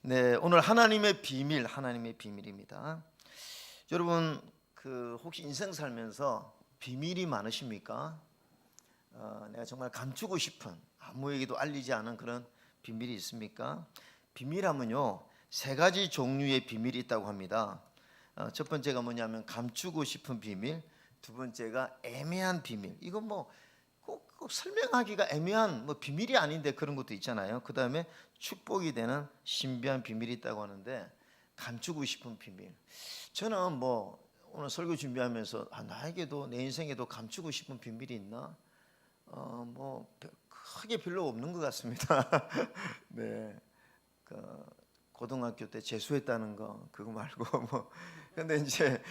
네, 오늘 하나님의 비밀입니다. 여러분, 혹시 인생 살면서 비밀이 많으십니까? 내가 정말 감추고 싶은, 아무에게도 알리지 않은 그런 비밀이 있습니까? 비밀하면요, 세 가지 종류의 비밀이 있다고 합니다. 첫 번째가 뭐냐면 감추고 싶은 비밀, 두 번째가 애매한 비밀. 이건 꼭 설명하기가 애매한 비밀이 아닌데 그런 것도 있잖아요. 그 다음에 축복이 되는 신비한 비밀이 있다고 하는데, 감추고 싶은 비밀. 저는 오늘 설교 준비하면서 나에게도 내 인생에도 감추고 싶은 비밀이 있나? 크게 별로 없는 것 같습니다. 네, 고등학교 때 재수했다는 거 그거 말고 근데 이제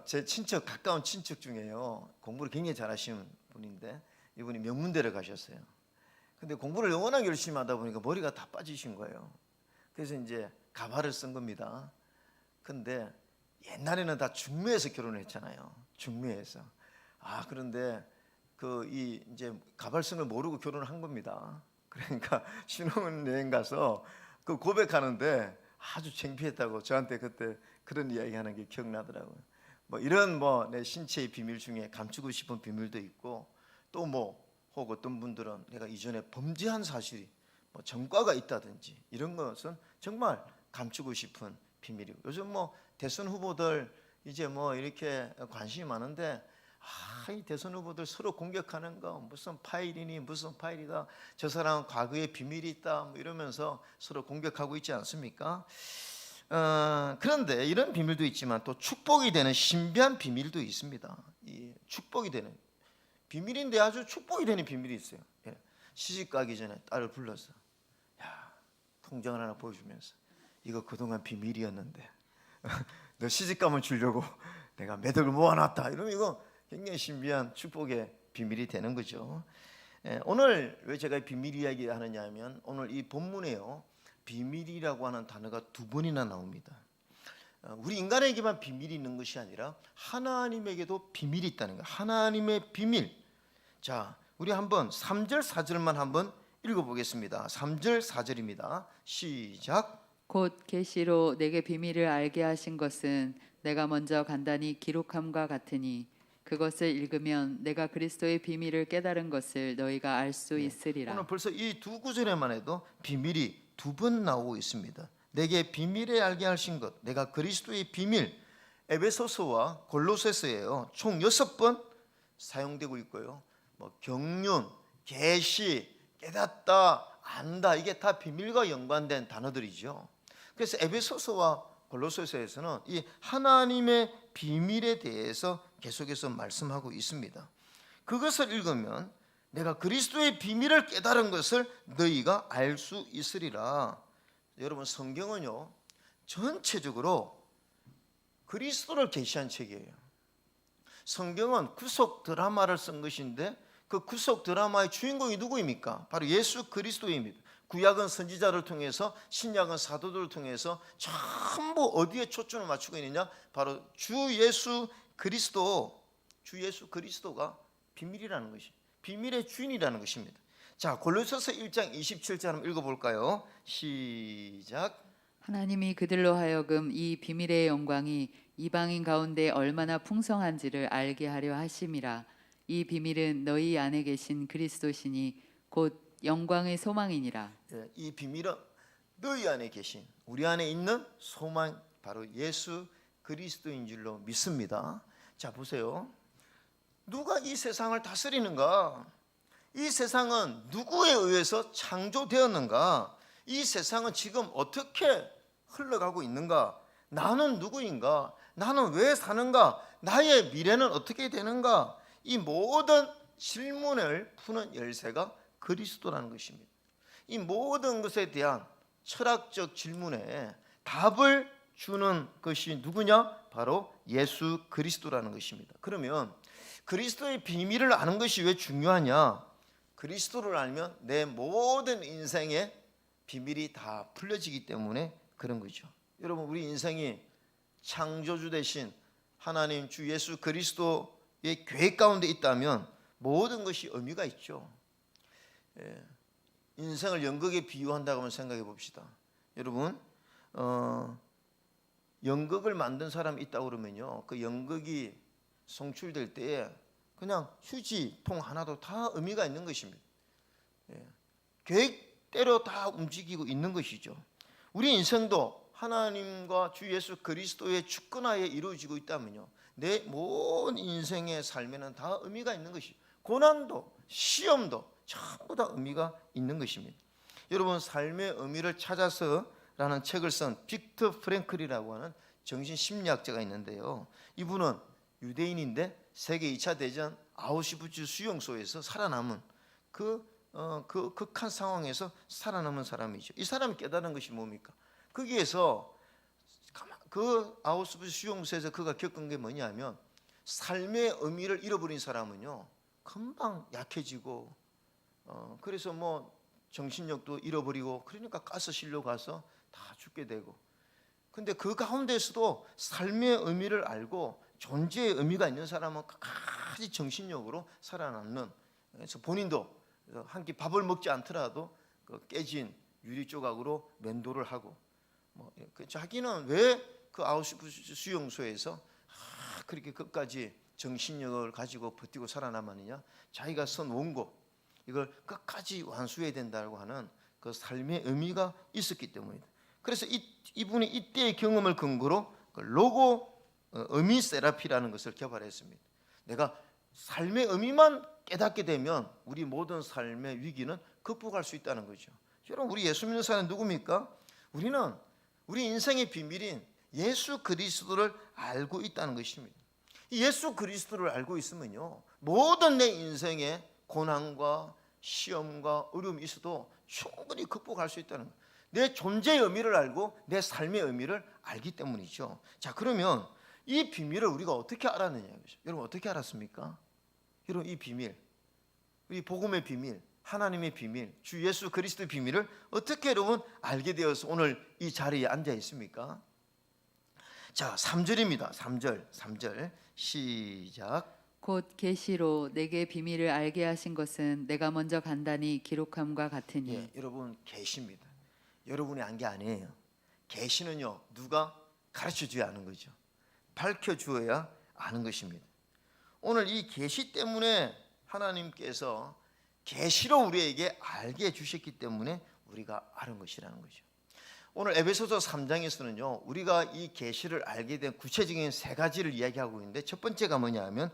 제 가까운 친척 중에요, 공부를 굉장히 잘하시는 분인데 이분이 명문대를 가셨어요. 근데 공부를 워낙 열심히 하다 보니까 머리가 다 빠지신 거예요. 그래서 이제 가발을 쓴 겁니다. 근데 옛날에는 다 중매에서 결혼을 했잖아요. 중매에서. 그런데 이제 가발 쓴 걸 모르고 결혼을 한 겁니다. 그러니까 신혼여행 가서 고백하는데 아주 창피했다고 저한테 그때 그런 이야기 하는 게 기억나더라고요. 이런 내 신체의 비밀 중에 감추고 싶은 비밀도 있고, 또 혹 어떤 분들은 내가 이전에 범죄한 사실이 전과가 있다든지 이런 것은 정말 감추고 싶은 비밀이고, 요즘 대선 후보들 이제 이렇게 관심이 많은데 이 대선 후보들 서로 공격하는 거, 무슨 파일이니 무슨 파일이다, 저 사람은 과거에 비밀이 있다 이러면서 서로 공격하고 있지 않습니까? 그런데 이런 비밀도 있지만 또 축복이 되는 신비한 비밀도 있습니다. 이 축복이 되는 비밀인데 아주 축복이 되는 비밀이 있어요. 시집 가기 전에 딸을 불러서 통장을 하나 보여주면서, 이거 그동안 비밀이었는데 너 시집 가면 주려고 내가 몇 억을 모아놨다. 이러면 이거 굉장히 신비한 축복의 비밀이 되는 거죠. 오늘 왜 제가 비밀 이야기 하느냐 하면, 오늘 이 본문에요, 비밀이라고 하는 단어가 두 번이나 나옵니다. 우리 인간에게만 비밀이 있는 것이 아니라 하나님에게도 비밀이 있다는 거예요. 하나님의 비밀. 자, 우리 한번 3절 4절만 한번 읽어보겠습니다. 3절 4절입니다. 시작. 곧 계시로 내게 비밀을 알게 하신 것은 내가 먼저 간단히 기록함과 같으니 그것을 읽으면 내가 그리스도의 비밀을 깨달은 것을 너희가 알 수 있으리라. 오늘 벌써 이 두 구절에만 해도 비밀이 두 번 나오고 있습니다. 내게 비밀을 알게 하신 것, 내가 그리스도의 비밀. 에베소서와 골로새서예요. 총 6번 사용되고 있고요. 경륜, 계시, 깨닫다, 안다, 이게 다 비밀과 연관된 단어들이죠. 그래서 에베소서와 골로새서에서는 이 하나님의 비밀에 대해서 계속해서 말씀하고 있습니다. 그것을 읽으면 내가 그리스도의 비밀을 깨달은 것을 너희가 알 수 있으리라. 여러분, 성경은요 전체적으로 그리스도를 계시한 책이에요. 성경은 구속 드라마를 쓴 것인데 그 구속 드라마의 주인공이 누구입니까? 바로 예수 그리스도입니다. 구약은 선지자를 통해서, 신약은 사도들을 통해서 전부 어디에 초점을 맞추고 있느냐? 바로 주 예수 그리스도가 비밀이라는 것이, 비밀의 주인이라는 것입니다. 자, 골로새서 1장 27절 한번 읽어볼까요? 시작. 하나님이 그들로 하여금 이 비밀의 영광이 이방인 가운데 얼마나 풍성한지를 알게 하려 하심이라. 이 비밀은 너희 안에 계신 그리스도시니 곧 영광의 소망이니라. 이 비밀은 너희 안에 계신, 우리 안에 있는 소망, 바로 예수 그리스도인 줄로 믿습니다. 자, 보세요. 누가 이 세상을 다스리는가? 이 세상은 누구에 의해서 창조되었는가? 이 세상은 지금 어떻게 흘러가고 있는가? 나는 누구인가? 나는 왜 사는가? 나의 미래는 어떻게 되는가? 이 모든 질문을 푸는 열쇠가 그리스도라는 것입니다. 이 모든 것에 대한 철학적 질문에 답을 주는 것이 누구냐? 바로 예수 그리스도라는 것입니다. 그러면 그리스도의 비밀을 아는 것이 왜 중요하냐? 그리스도를 알면 내 모든 인생의 비밀이 다 풀려지기 때문에 그런 거죠. 여러분, 우리 인생이 창조주 되신 하나님 주 예수 그리스도의 계획 가운데 있다면 모든 것이 의미가 있죠. 인생을 연극에 비유한다고 한번 생각해 봅시다. 여러분 연극을 만든 사람이 있다고 그러면요, 그 연극이 송출될 때에 그냥 휴지통 하나도 다 의미가 있는 것입니다. 예. 계획대로 다 움직이고 있는 것이죠. 우리 인생도 하나님과 주 예수 그리스도의 주권하에 이루어지고 있다면요, 내 모든 인생의 삶에는 다 의미가 있는 것이, 고난도 시험도 전부 다 의미가 있는 것입니다. 여러분, 삶의 의미를 찾아서라는 책을 쓴 빅터 프랭클이라고 하는 정신심리학자가 있는데요, 이분은 유대인인데 세계 2차 대전 아우슈비츠 수용소에서 살아남은 그 극한 상황에서 살아남은 사람이죠. 이 사람이 깨달은 것이 뭡니까? 거기에서 그 아우슈비츠 수용소에서 그가 겪은 게 뭐냐면, 삶의 의미를 잃어버린 사람은요 금방 약해지고 그래서 뭐 정신력도 잃어버리고, 그러니까 가스실로 가서 다 죽게 되고, 근데 그 가운데서도 삶의 의미를 알고 존재의 의미가 있는 사람은 끝까지 정신력으로 살아남는, 그래서 본인도 한 끼 밥을 먹지 않더라도 그 깨진 유리 조각으로 면도를 하고, 자기는 왜 그 아우슈비츠 수용소에서 그렇게 끝까지 정신력을 가지고 버티고 살아남았느냐? 자기가 쓴 원고 이걸 끝까지 완수해야 된다고 하는 그 삶의 의미가 있었기 때문이다. 그래서 이분이 이때의 경험을 근거로 그 로고 의미 세라피라는 것을 개발했습니다. 내가 삶의 의미만 깨닫게 되면 우리 모든 삶의 위기는 극복할 수 있다는 거죠. 여러분, 우리 예수 믿는 사람은 누굽니까? 우리는 우리 인생의 비밀인 예수 그리스도를 알고 있다는 것입니다. 예수 그리스도를 알고 있으면요, 모든 내 인생의 고난과 시험과 어려움이 있어도 충분히 극복할 수 있다는 거예요. 내 존재의 의미를 알고 내 삶의 의미를 알기 때문이죠. 자, 그러면 이 비밀을 우리가 어떻게 알았느냐? 여러분, 어떻게 알았습니까? 여러분, 이 비밀, 이 복음의 비밀, 하나님의 비밀, 주 예수 그리스도의 비밀을 어떻게 여러분 알게 되어서 오늘 이 자리에 앉아 있습니까? 자, 3절입니다. 3절 시작. 곧 계시로 내게 비밀을 알게 하신 것은 내가 먼저 간단히 기록함과 같으니. 예, 여러분, 계시입니다. 여러분이 안 게 아니에요. 계시는요, 누가 가르쳐 줘야 아는 거죠. 밝혀 주어야 아는 것입니다. 오늘 이 계시 때문에 하나님께서 계시로 우리에게 알게 해 주셨기 때문에 우리가 아는 것이라는 거죠. 오늘 에베소서 3장에서는요, 우리가 이 계시를 알게 된 구체적인 세 가지를 이야기하고 있는데, 첫 번째가 뭐냐면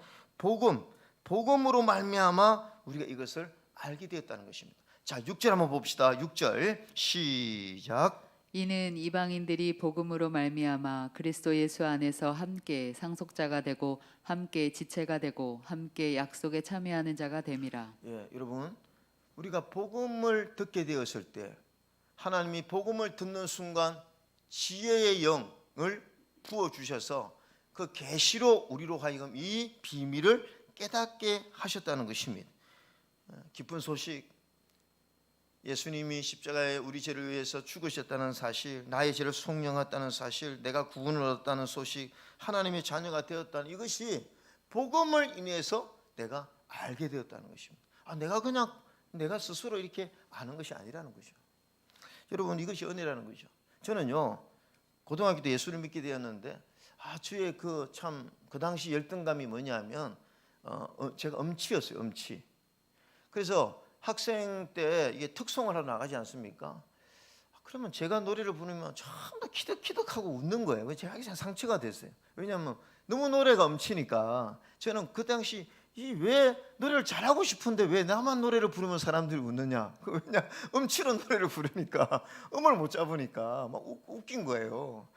복음으로 말미암아 우리가 이것을 알게 되었다는 것입니다. 자, 6절 한번 봅시다. 6절 시작. 이는 이방인들이 복음으로 말미암아 그리스도 예수 안에서 함께 상속자가 되고 함께 지체가 되고 함께 약속에 참여하는 자가 됨이라. 예, 여러분, 우리가 복음을 듣게 되었을 때, 하나님이 복음을 듣는 순간 지혜의 영을 부어 주셔서 그 계시로 우리로 하여금 이 비밀을 깨닫게 하셨다는 것입니다. 기쁜 소식, 예수님이 십자가에 우리 죄를 위해서 죽으셨다는 사실, 나의 죄를 속량했다는 사실, 내가 구원을 얻었다는 소식, 하나님의 자녀가 되었다는 이것이 복음을 인해서 내가 알게 되었다는 것입니다. 내가 그냥 내가 스스로 이렇게 아는 것이 아니라는 거죠. 여러분, 이것이 은혜라는 거죠. 저는요, 고등학교 때 예수를 믿게 되었는데 주의 그 당시 열등감이 뭐냐면 제가 음치였어요. 음치. 그래서 학생 때 이게 특송을 하러 나가지 않습니까? 그러면 제가 노래를 부르면 전부 키득키득하고 웃는 거예요. 제가 항상 상처가 됐어요. 왜냐하면 너무 노래가 음치니까. 저는 그 당시 왜 노래를 잘하고 싶은데 왜 나만 노래를 부르면 사람들이 웃느냐? 왜냐, 음치로 노래를 부르니까 음을 못 잡으니까 막 웃긴 거예요.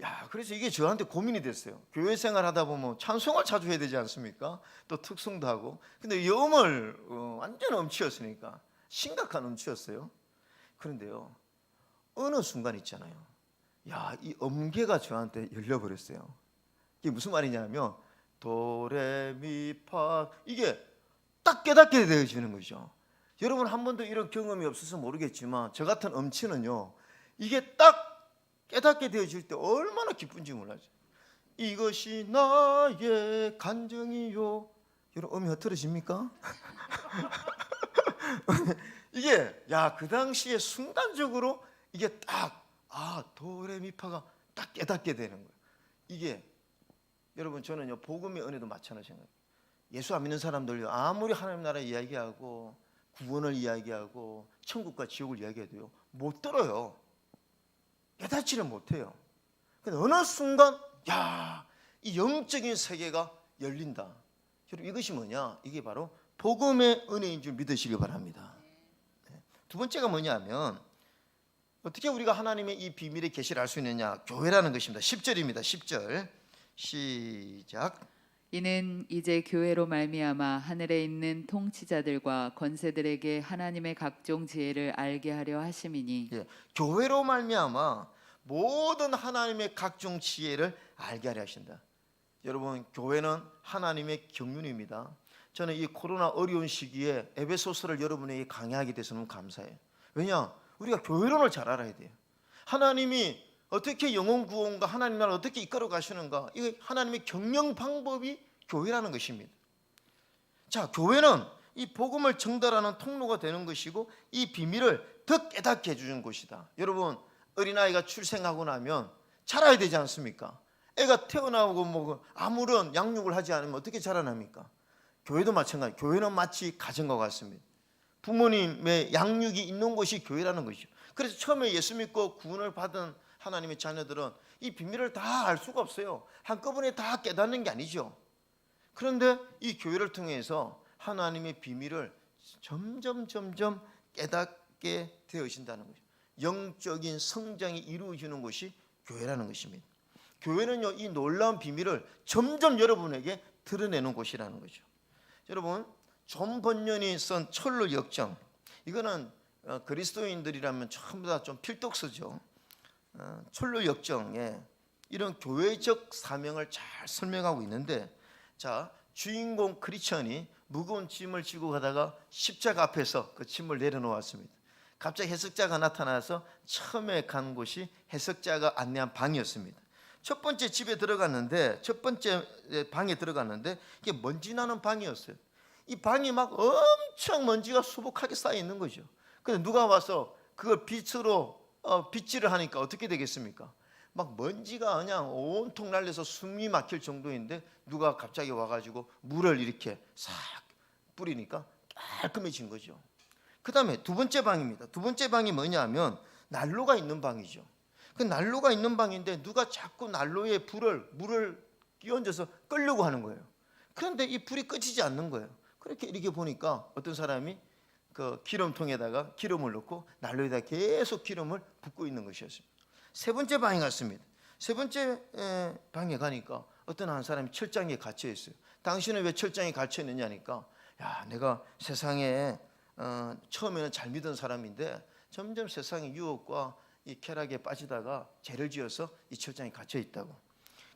야, 그래서 이게 저한테 고민이 됐어요. 교회 생활 하다 보면 찬송을 자주 해야 되지 않습니까? 또 특송도 하고. 근데 이 음을 완전 음치였으니까, 심각한 음치였어요. 그런데요, 어느 순간 있잖아요, 야, 이 음계가 저한테 열려버렸어요. 이게 무슨 말이냐면 도레미파, 이게 딱 깨닫게 되어지는 거죠. 여러분, 한 번도 이런 경험이 없어서 모르겠지만 저 같은 음치는요, 이게 딱 깨닫게 되어질 때 얼마나 기쁜지 몰라요. 이것이 나의 간증이요. 여러분, 음이 흐트러집니까? 이게 그 당시에 순간적으로 이게 딱 도레미파가 딱 깨닫게 되는 거예요. 이게 여러분, 저는요 복음의 은혜도 마찬가지예요. 예수 안 믿는 사람들요 아무리 하나님 나라 이야기하고 구원을 이야기하고 천국과 지옥을 이야기해도요 못 들어요. 깨닫지를 못해요. 근데 어느 순간 이 영적인 세계가 열린다. 여러분, 이것이 뭐냐? 이게 바로 복음의 은혜인 줄 믿으시기 바랍니다. 두 번째가 뭐냐면, 어떻게 우리가 하나님의 이 비밀의 계시를 알 수 있느냐? 교회라는 것입니다. 10절입니다. 10절 시작. 이는 이제 교회로 말미암아 하늘에 있는 통치자들과 권세들에게 하나님의 각종 지혜를 알게 하려 하심이니. 교회로 말미암아 모든 하나님의 각종 지혜를 알게 하려 하신다. 여러분, 교회는 하나님의 경륜입니다. 저는 이 코로나 어려운 시기에 에베소서를 여러분에게 강의하게 돼서 너무 감사해요. 왜냐? 우리가 교회론을 잘 알아야 돼요. 하나님이 어떻게 영혼 구원과 하나님 나라를 어떻게 이끌어 가시는가, 이거 하나님의 경영 방법이 교회라는 것입니다. 자, 교회는 이 복음을 전달하는 통로가 되는 것이고 이 비밀을 더 깨닫게 해주는 곳이다. 여러분, 어린아이가 출생하고 나면 자라야 되지 않습니까? 애가 태어나고 뭐 아무런 양육을 하지 않으면 어떻게 자라납니까? 교회도 마찬가지. 교회는 마치 가정과 같습니다. 부모님의 양육이 있는 곳이 교회라는 것이죠. 그래서 처음에 예수 믿고 구원을 받은 하나님의 자녀들은 이 비밀을 다 알 수가 없어요. 한꺼번에 다 깨닫는 게 아니죠. 그런데 이 교회를 통해서 하나님의 비밀을 점점 깨닫게 되어진다는 거죠. 영적인 성장이 이루어지는 것이 교회라는 것입니다. 교회는요, 이 놀라운 비밀을 점점 여러분에게 드러내는 곳이라는 거죠. 여러분, 존 번연이 쓴 철로 역정, 이거는 그리스도인들이라면 전부 다 좀 필독서죠. 철로 역정에 이런 교회적 사명을 잘 설명하고 있는데, 자, 주인공 크리스천이 무거운 짐을 지고 가다가 십자가 앞에서 그 짐을 내려놓았습니다. 갑자기 해석자가 나타나서 처음에 간 곳이 해석자가 안내한 방이었습니다. 첫 번째 집에 들어갔는데, 첫 번째 방에 들어갔는데 이게 먼지 나는 방이었어요. 이 방이 막 엄청 먼지가 수북하게 쌓여 있는 거죠. 근데 누가 와서 그걸 빛으로 빗질을 하니까 어떻게 되겠습니까? 막 먼지가 그냥 온통 날려서 숨이 막힐 정도인데 누가 갑자기 와가지고 물을 이렇게 싹 뿌리니까 깔끔해진 거죠. 그 다음에 두 번째 방입니다. 두 번째 방이 뭐냐면 난로가 있는 방이죠. 그 난로가 있는 방인데 누가 자꾸 난로에 물을 끼얹어서 끄려고 하는 거예요. 그런데 이 불이 꺼지지 않는 거예요. 그렇게 이렇게 보니까 어떤 사람이 그 기름통에다가 기름을 넣고 난로에다 계속 기름을 붓고 있는 것이었습니다. 세 번째 방에 갔습니다. 세 번째 방에 가니까 어떤 한 사람이 철장에 갇혀 있어요. 당신은 왜 철장에 갇혀 있느냐니까, 내가 세상에 처음에는 잘 믿은 사람인데 점점 세상의 유혹과 이 쾌락에 빠지다가 죄를 지어서 이 철장에 갇혀 있다고.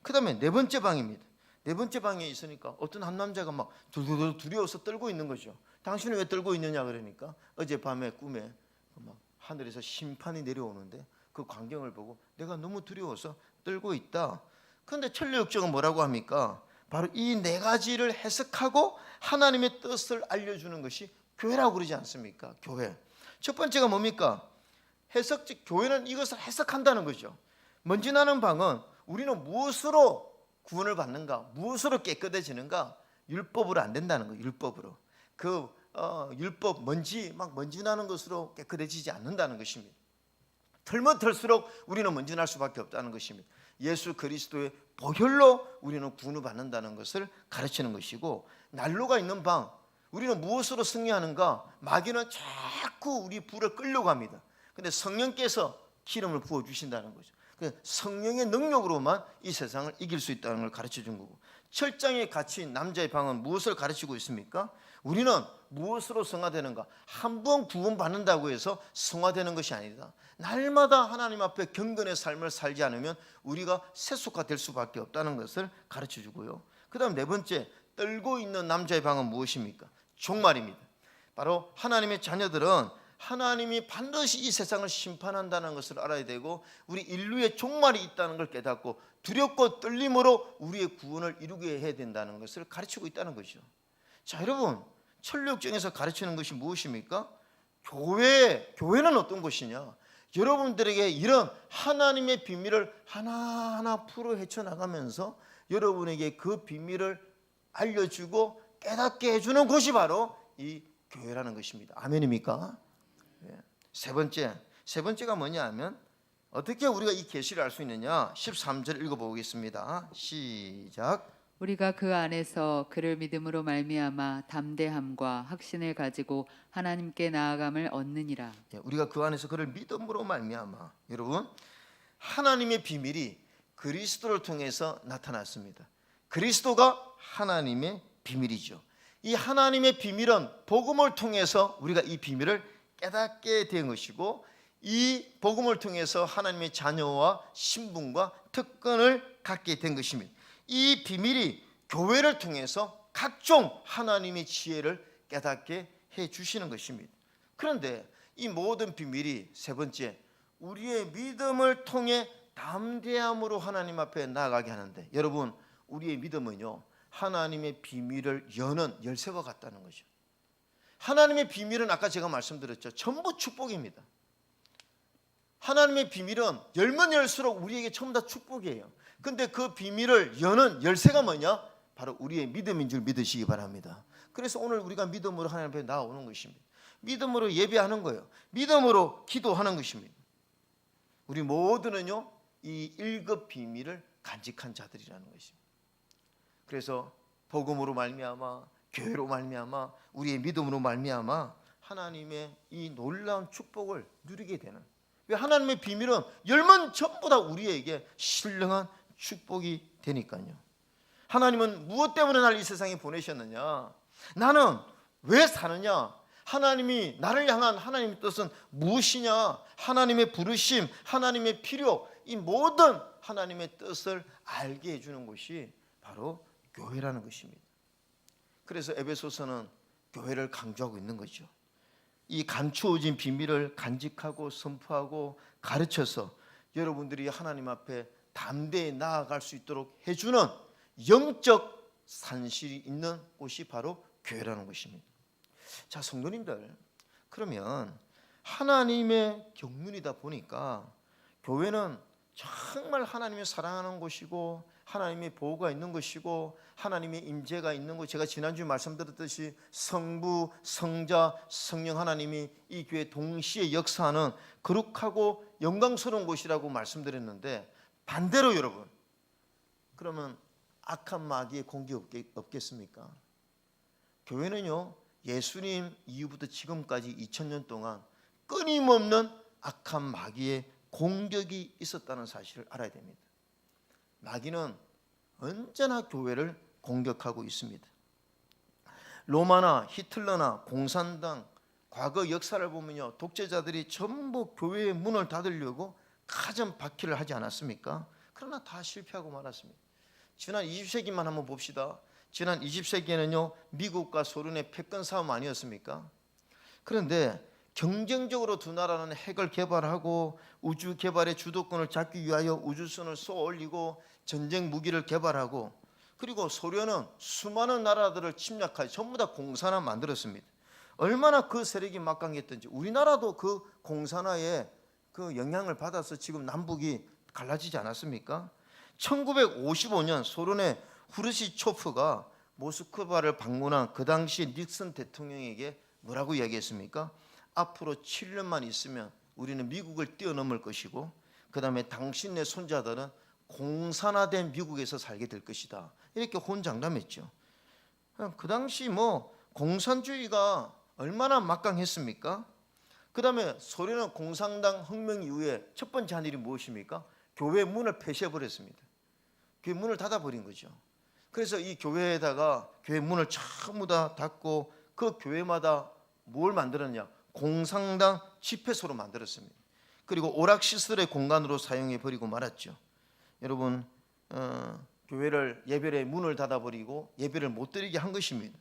그 다음에 네 번째 방입니다. 네 번째 방에 있으니까 어떤 한 남자가 막 두두두 두려워서 떨고 있는 거죠. 당신은 왜 떨고 있느냐 그러니까 어젯밤에 꿈에 막 하늘에서 심판이 내려오는데 그 광경을 보고 내가 너무 두려워서 떨고 있다. 그런데 천리역정은 뭐라고 합니까? 바로 이 네 가지를 해석하고 하나님의 뜻을 알려주는 것이 교회라고 그러지 않습니까? 교회. 첫 번째가 뭡니까? 교회는 이것을 해석한다는 거죠. 먼지 나는 방은 우리는 무엇으로 구원을 받는가? 무엇으로 깨끗해지는가? 율법으로 안 된다는 거예요. 율법으로. 율법 먼지 나는 것으로 깨끗해지지 않는다는 것입니다. 털면 털수록 우리는 먼지 날 수밖에 없다는 것입니다. 예수 그리스도의 보혈로 우리는 구원을 받는다는 것을 가르치는 것이고, 난로가 있는 방, 우리는 무엇으로 승리하는가? 마귀는 자꾸 우리 불을 끌려고 합니다. 근데 성령께서 기름을 부어 주신다는 거죠. 성령의 능력으로만 이 세상을 이길 수 있다는 걸 가르쳐 준 거고, 철장에 갇힌 남자의 방은 무엇을 가르치고 있습니까? 우리는 무엇으로 성화되는가? 한 번 구원받는다고 해서 성화되는 것이 아니다. 날마다 하나님 앞에 경건의 삶을 살지 않으면 우리가 세속화될 수밖에 없다는 것을 가르쳐 주고요. 그 다음 네 번째, 떨고 있는 남자의 방은 무엇입니까? 종말입니다. 바로 하나님의 자녀들은 하나님이 반드시 이 세상을 심판한다는 것을 알아야 되고, 우리 인류의 종말이 있다는 걸 깨닫고 두렵고 떨림으로 우리의 구원을 이루게 해야 된다는 것을 가르치고 있다는 것이죠. 자, 여러분, 천리역정에서 가르치는 것이 무엇입니까? 교회는 어떤 것이냐? 여러분들에게 이런 하나님의 비밀을 하나하나 풀어 헤쳐나가면서 여러분에게 그 비밀을 알려주고 깨닫게 해주는 곳이 바로 이 교회라는 것입니다. 아멘입니까? 세 번째가 뭐냐 하면 어떻게 우리가 이 계시를 알 수 있느냐? 13절 읽어보겠습니다. 시작. 우리가 그 안에서 그를 믿음으로 말미암아 담대함과 확신을 가지고 하나님께 나아감을 얻느니라. 우리가 그 안에서 그를 믿음으로 말미암아, 여러분, 하나님의 비밀이 그리스도를 통해서 나타났습니다. 그리스도가 하나님의 비밀이죠. 이 하나님의 비밀은 복음을 통해서 우리가 이 비밀을 깨닫게 된 것이고, 이 복음을 통해서 하나님의 자녀와 신분과 특권을 갖게 된 것입니다. 이 비밀이 교회를 통해서 각종 하나님의 지혜를 깨닫게 해 주시는 것입니다. 그런데 이 모든 비밀이 세 번째, 우리의 믿음을 통해 담대함으로 하나님 앞에 나아가게 하는데, 여러분, 우리의 믿음은요, 하나님의 비밀을 여는 열쇠와 같다는 거죠. 하나님의 비밀은 아까 제가 말씀드렸죠, 전부 축복입니다. 하나님의 비밀은 열면 열수록 우리에게 전부 다 축복이에요. 근데 그 비밀을 여는 열쇠가 뭐냐? 바로 우리의 믿음인 줄 믿으시기 바랍니다. 그래서 오늘 우리가 믿음으로 하나님 앞에 나오는 것입니다. 믿음으로 예배하는 거예요. 믿음으로 기도하는 것입니다. 우리 모두는요, 이 1급 비밀을 간직한 자들이라는 것입니다. 그래서 복음으로 말미암아, 교회로 말미암아, 우리의 믿음으로 말미암아 하나님의 이 놀라운 축복을 누리게 되는, 왜 하나님의 비밀은 열면 전부 다 우리에게 신령한 축복이 되니까요. 하나님은 무엇 때문에 나를 이 세상에 보내셨느냐? 나는 왜 사느냐? 하나님이 나를 향한 하나님의 뜻은 무엇이냐? 하나님의 부르심, 하나님의 필요, 이 모든 하나님의 뜻을 알게 해주는 것이 바로 교회라는 것입니다. 그래서 에베소서는 교회를 강조하고 있는 거죠. 이 감추어진 비밀을 간직하고 선포하고 가르쳐서 여러분들이 하나님 앞에 담대히 나아갈 수 있도록 해주는 영적 산실이 있는 곳이 바로 교회라는 것입니다. 자, 성도님들, 그러면 하나님의 경륜이다 보니까 교회는 정말 하나님이 사랑하는 곳이고 하나님의 보호가 있는 것이고 하나님의 임재가 있는 것, 제가 지난주에 말씀드렸듯이 성부, 성자, 성령 하나님이 이 교회 동시에 역사하는 거룩하고 영광스러운 곳이라고 말씀드렸는데, 반대로 여러분, 그러면 악한 마귀의 공격이 없겠습니까? 교회는요, 예수님 이후부터 지금까지 2000년 동안 끊임없는 악한 마귀의 공격이 있었다는 사실을 알아야 됩니다. 마귀는 언제나 교회를 공격하고 있습니다. 로마나 히틀러나 공산당 과거 역사를 보면요, 독재자들이 전부 교회의 문을 닫으려고 가전 박해를 하지 않았습니까? 그러나 다 실패하고 말았습니다. 지난 20세기만 한번 봅시다. 지난 20세기에는요, 미국과 소련의 패권 싸움 아니었습니까? 그런데 경쟁적으로 두 나라는 핵을 개발하고 우주 개발의 주도권을 잡기 위하여 우주선을 쏘아 올리고 전쟁 무기를 개발하고, 그리고 소련은 수많은 나라들을 침략하여 전부 다 공산화 만들었습니다. 얼마나 그 세력이 막강했던지 우리나라도 그 공산화에 그 영향을 받아서 지금 남북이 갈라지지 않았습니까? 1955년 소련의 후르시초프가 모스크바를 방문한 그 당시 닉슨 대통령에게 뭐라고 이야기했습니까? 앞으로 7년만 있으면 우리는 미국을 뛰어넘을 것이고, 그 다음에 당신네 손자들은 공산화된 미국에서 살게 될 것이다, 이렇게 혼장담했죠. 그 당시 공산주의가 얼마나 막강했습니까? 그 다음에 소련은 공산당 혁명 이후에 첫 번째 한 일이 무엇입니까? 교회 문을 폐쇄해버렸습니다. 교회 문을 닫아버린 거죠. 그래서 이 교회에다가 교회 문을 전부 다 닫고 그 교회마다 뭘 만들었냐? 공산당 집회소로 만들었습니다. 그리고 오락시설의 공간으로 사용해버리고 말았죠. 여러분, 교회를 예배의 문을 닫아버리고 예배를 못 드리게 한 것입니다.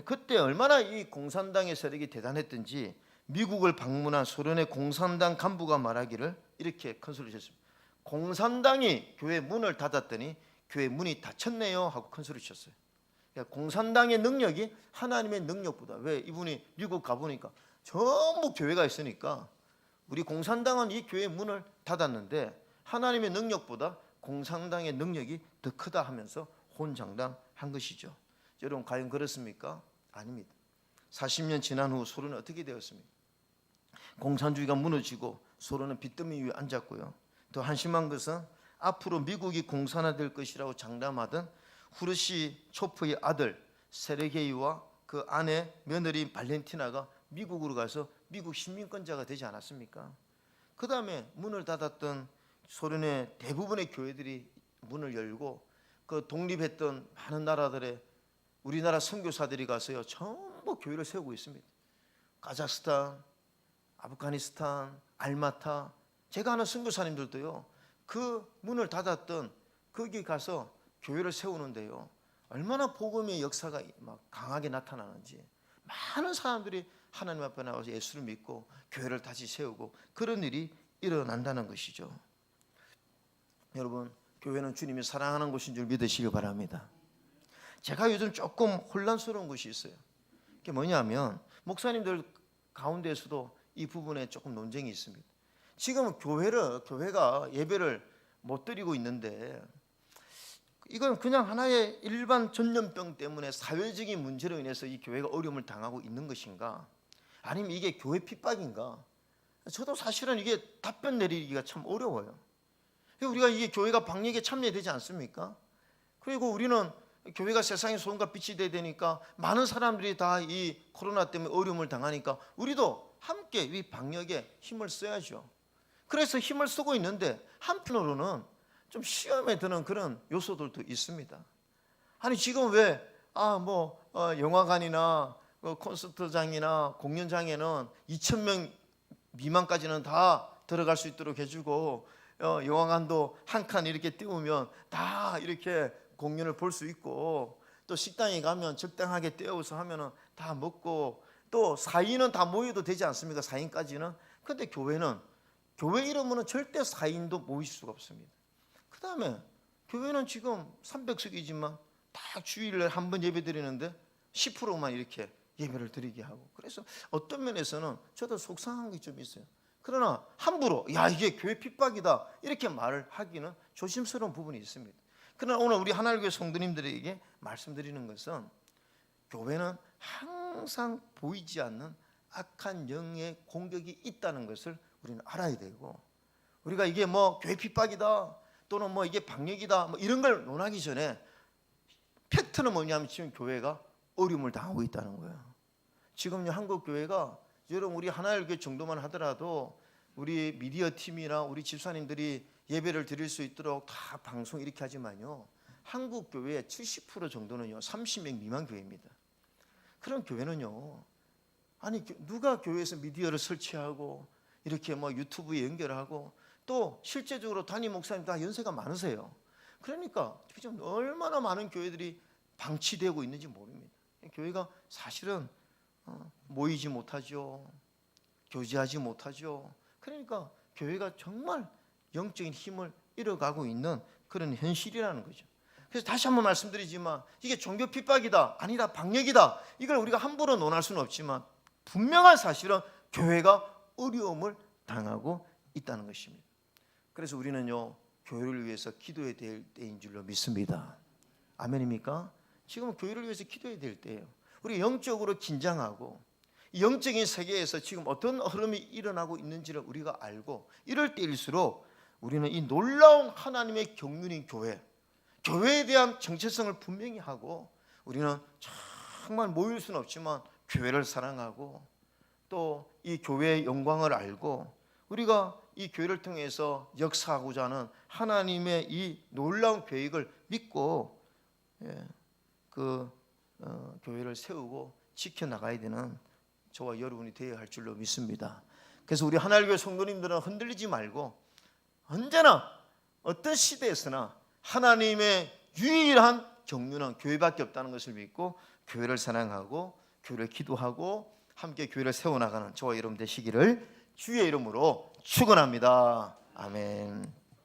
그때 얼마나 이 공산당의 세력이 대단했던지 미국을 방문한 소련의 공산당 간부가 말하기를 이렇게 큰 소리를 쳤습니다. 공산당이 교회 문을 닫았더니 교회 문이 닫혔네요 하고 큰 소리 쳤어요. 그러니까 공산당의 능력이 하나님의 능력보다, 왜 이분이 미국 가보니까 전부 교회가 있으니까 우리 공산당은 이 교회 문을 닫았는데 하나님의 능력보다 공산당의 능력이 더 크다 하면서 혼장당한 것이죠. 여러분 과연 그렇습니까? 아닙니다. 40년 지난 후 소련은 어떻게 되었습니까? 공산주의가 무너지고 소련은 빚더미 위에 앉았고요. 더 한심한 것은 앞으로 미국이 공산화될 것이라고 장담하던 후르시초프의 아들 세르게이와 그 아내 며느리 발렌티나가 미국으로 가서 미국 시민권자가 되지 않았습니까? 그 다음에 문을 닫았던 소련의 대부분의 교회들이 문을 열고 그 독립했던 많은 나라들의 우리나라 선교사들이 가서요 전부 교회를 세우고 있습니다. 카자흐스탄, 아프가니스탄, 알마타, 제가 아는 선교사님들도요 그 문을 닫았던 거기 가서 교회를 세우는데요 얼마나 복음의 역사가 막 강하게 나타나는지 많은 사람들이 하나님 앞에 나와서 예수를 믿고 교회를 다시 세우고 그런 일이 일어난다는 것이죠. 여러분 교회는 주님이 사랑하는 곳인 줄 믿으시기 바랍니다. 제가 요즘 조금 혼란스러운 것이 있어요. 그게 뭐냐면 목사님들 가운데에서도 이 부분에 조금 논쟁이 있습니다. 지금 교회가 예배를 못 드리고 있는데 이건 그냥 하나의 일반 전염병 때문에 사회적인 문제로 인해서 이 교회가 어려움을 당하고 있는 것인가? 아니면 이게 교회 핍박인가? 저도 사실은 이게 답변 내리기가 참 어려워요. 우리가 이게 교회가 방역에 참여되지 않습니까? 그리고 우리는 교회가 세상의 소금과 빛이 돼야 되니까 많은 사람들이 다 이 코로나 때문에 어려움을 당하니까 우리도 함께 이 방역에 힘을 써야죠. 그래서 힘을 쓰고 있는데 한편으로는 좀 시험에 드는 그런 요소들도 있습니다. 아니 지금 왜 영화관이나 콘서트장이나 공연장에는 2,000명 미만까지는 다 들어갈 수 있도록 해주고 영화관도 한 칸 이렇게 띄우면 다 이렇게 공연을 볼 수 있고 또 식당에 가면 적당하게 떼어서 하면은 다 먹고 또 4인은 다 모여도 되지 않습니까? 4인까지는. 근데 교회는 교회 이름으로는 절대 4인도 모일 수가 없습니다. 그 다음에 교회는 지금 300석이지만 딱 주일에 한 번 예배 드리는데 10%만 이렇게 예배를 드리게 하고 그래서 어떤 면에서는 저도 속상한 게 좀 있어요. 그러나 함부로 야 이게 교회 핍박이다 이렇게 말을 하기는 조심스러운 부분이 있습니다. 그러나 오늘 우리 하나님교회 성도님들에게 말씀드리는 것은 교회는 항상 보이지 않는 악한 영의 공격이 있다는 것을 우리는 알아야 되고 우리가 이게 뭐 교회 핍박이다 또는 뭐 이게 방역이다 뭐 이런 걸 논하기 전에 팩트는 뭐냐면 지금 교회가 어려움을 당하고 있다는 거예요. 지금요 한국 교회가 여러분 우리 하나님교회 정도만 하더라도 우리 미디어 팀이나 우리 집사님들이 예배를 드릴 수 있도록 다 방송 이렇게 하지만요 한국 교회의 70% 정도는요 30명 미만 교회입니다. 그런 교회는요 아니 누가 교회에서 미디어를 설치하고 이렇게 뭐 유튜브에 연결하고 또 실제적으로 담임 목사님 다 연세가 많으세요. 그러니까 지금 얼마나 많은 교회들이 방치되고 있는지 모릅니다. 교회가 사실은 모이지 못하죠. 교제하지 못하죠. 그러니까 교회가 정말 영적인 힘을 잃어가고 있는 그런 현실이라는 거죠. 그래서 다시 한번 말씀드리지만 이게 종교 핍박이다 아니다 방역이다 이걸 우리가 함부로 논할 수는 없지만 분명한 사실은 교회가 어려움을 당하고 있다는 것입니다. 그래서 우리는요 교회를 위해서 기도해야 될 때인 줄로 믿습니다. 아멘입니까? 지금 교회를 위해서 기도해야 될 때예요. 우리 영적으로 긴장하고 영적인 세계에서 지금 어떤 흐름이 일어나고 있는지를 우리가 알고 이럴 때일수록 우리는 이 놀라운 하나님의 경륜인 교회에 대한 정체성을 분명히 하고 우리는 정말 모일 수는 없지만 교회를 사랑하고 또 이 교회의 영광을 알고 우리가 이 교회를 통해서 역사하고자 하는 하나님의 이 놀라운 계획을 믿고 교회를 세우고 지켜나가야 되는 저와 여러분이 되어야 할 줄로 믿습니다. 그래서 우리 하나님의 성도님들은 흔들리지 말고 언제나 어떤 시대에서나 하나님의 유일한 경륜은 교회밖에 없다는 것을 믿고 교회를 사랑하고 교회를 기도하고 함께 교회를 세워나가는 저와 여러분 되시기를 주의 이름으로 축원합니다. 아멘.